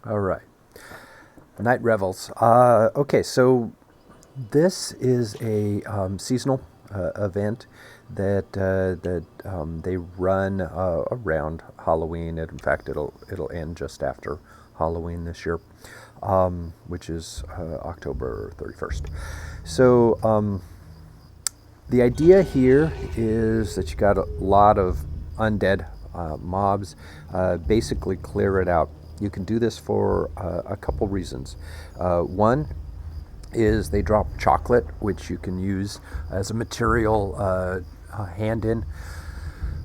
All right. Night Revels. Okay, so this is a seasonal event that they run around Halloween. And in fact, it'll end just after Halloween this year, which is October 31st. So the idea here is that you got a lot of undead mobs. Basically, clear it out. You can do this for a couple reasons. One is they drop chocolate, which you can use as a material hand in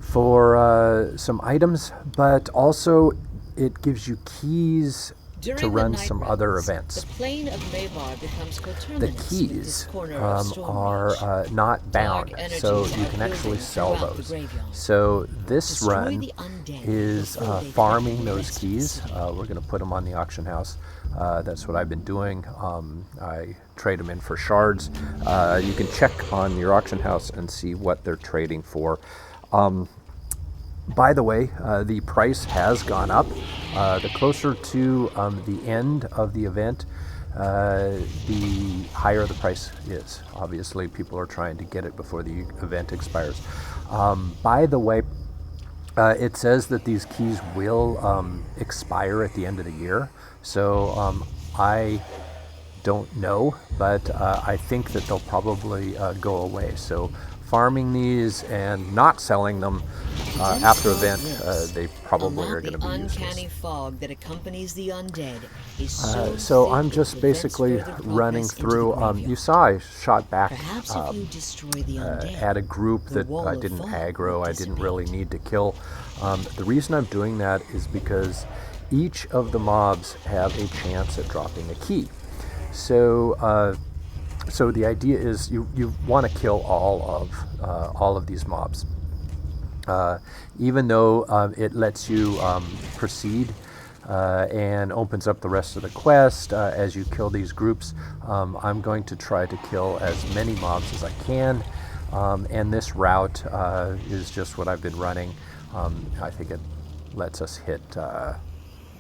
for some items, but also it gives you keys to During the run night some other revels, events. the plain of Mavar becomes The coterminous with this keys corner of are Stormreach. not bound, Dark energies so you are can actually building sell throughout the those. graveyard. So this Destroy run the undead is before they farming threaten the those rest of the keys. city. We're going to put them on the auction house. That's what I've been doing. I trade them in for shards. You can check on your auction house and see what they're trading for. By the way, the price has gone up. The closer to the end of the event, the higher the price is. Obviously, people are trying to get it before the event expires. By the way, it says that these keys will expire at the end of the year. So I don't know, but I think that they'll probably go away. So farming these and not selling them after event, they probably are going to be uncanny useless. fog that accompanies the undead is So I'm thick it just prevents basically further running progress into the through. You graveyard. saw I shot back Perhaps if you destroy the undead, at a group the that wall I of didn't fog aggro, will I didn't really dissipate. need to kill. The reason I'm doing that is because each of the mobs have a chance at dropping a key. So the idea is you want to kill all of these mobs, even though it lets you proceed and opens up the rest of the quest as you kill these groups. I'm going to try to kill as many mobs as I can, and this route is just what I've been running. I think it lets us hit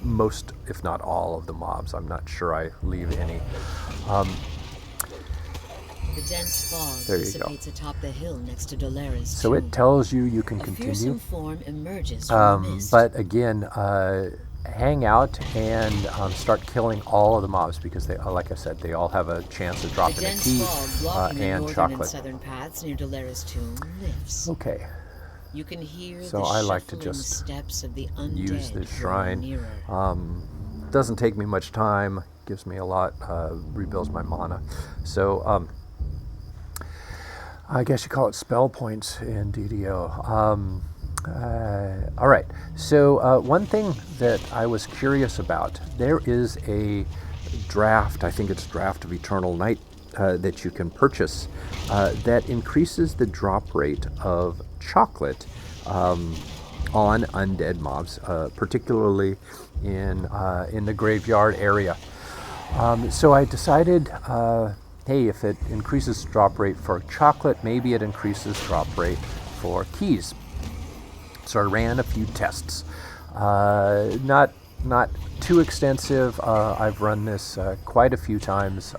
most, if not all, of the mobs. I'm not sure I leave any. The dense fog There you go. dissipates atop the hill next to Dolera's So tomb. it tells you can A continue. fearsome form emerges from the mist. But again, hang out and start killing all of the mobs because they, like I said, they all have a chance of the dropping a dense key fog blocking the and northern chocolate. and southern paths near Dolera's tomb lifts. Okay, You can hear so the I like to shuffling just steps of the undead use this drawing shrine. nearer. Doesn't take me much time, gives me a lot, rebuilds my mana. So I guess you call it spell points in DDO. All right, so one thing that I was curious about, there is a draft, I think it's Draught of Eternal Night, that you can purchase that increases the drop rate of chocolate on undead mobs, particularly in the graveyard area. So I decided, hey, if it increases drop rate for chocolate, maybe it increases drop rate for keys. So I ran a few tests. Not too extensive. I've run this quite a few times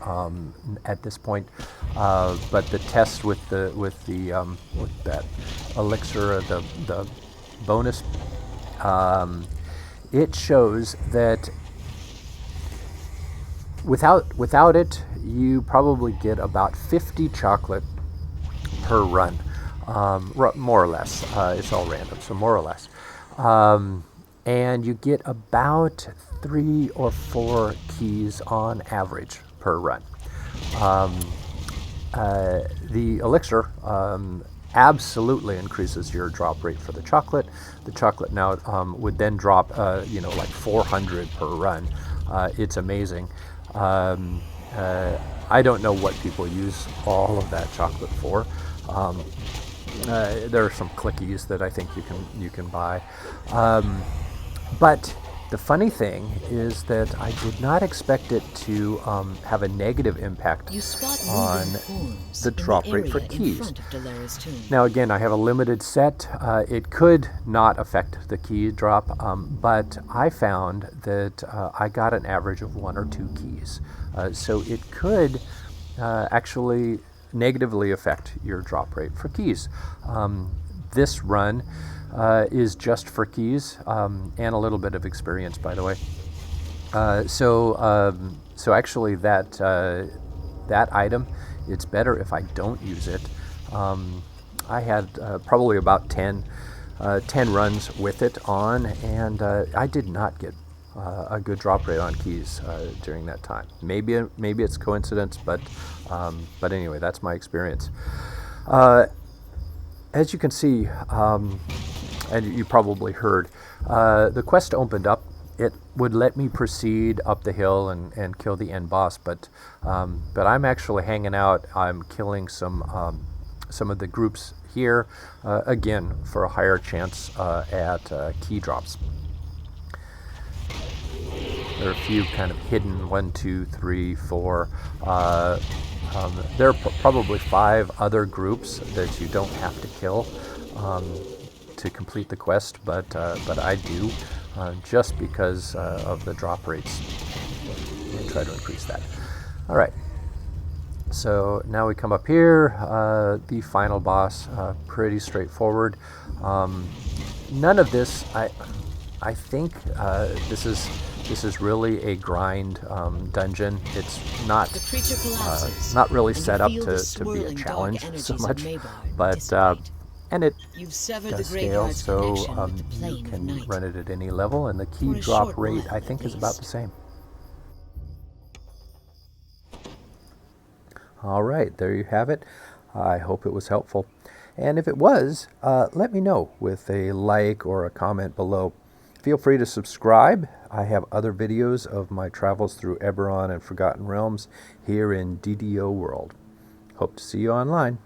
at this point. But the test with that elixir, the bonus, it shows that without it, you probably get about 50 chocolate per run, more or less. It's all random, so more or less. And you get about 3 or 4 keys on average per run. The elixir absolutely increases your drop rate for the chocolate. The chocolate now would then drop, like 400 per run. It's amazing. I don't know what people use all of that chocolate for. There are some clickies that I think you can buy, but The funny thing is that I did not expect it to have a negative impact You spot on moving forms the in drop the rate for area in keys. front of Dolera's tomb. Now again, I have a limited set. It could not affect the key drop, but I found that I got an average of 1 or 2 keys. So it could actually negatively affect your drop rate for keys. This run is just for keys and a little bit of experience, by the way. So actually that item, it's better if I don't use it. I had probably about 10 runs with it on, and I did not get a good drop rate on keys during that time. Maybe it's coincidence, but anyway, that's my experience. As you can see, and you probably heard, the quest opened up. It would let me proceed up the hill and kill the end boss, but I'm actually hanging out. I'm killing some of the groups here, again, for a higher chance at key drops. There are a few kind of hidden, 1, 2, 3, 4. There are probably 5 other groups that you don't have to kill to complete the quest, but I do, just because of the drop rates, and try to increase that. All right. So now we come up here, the final boss, pretty straightforward. None of this, I think this is really a grind dungeon. It's not The creature collapses, not really and you set up feel to the be a swirling dark challenge energies so of much, Mabar but dissipate. and it You've severed does the scale, graveyard's so connection with the you plane of can night. run it at any level, and the key For a drop short rate, while, I at think, is about least. the same. All right, there you have it. I hope it was helpful. And if it was, let me know with a like or a comment below. Feel free to subscribe. I have other videos of my travels through Eberron and Forgotten Realms here in DDO World. Hope to see you online.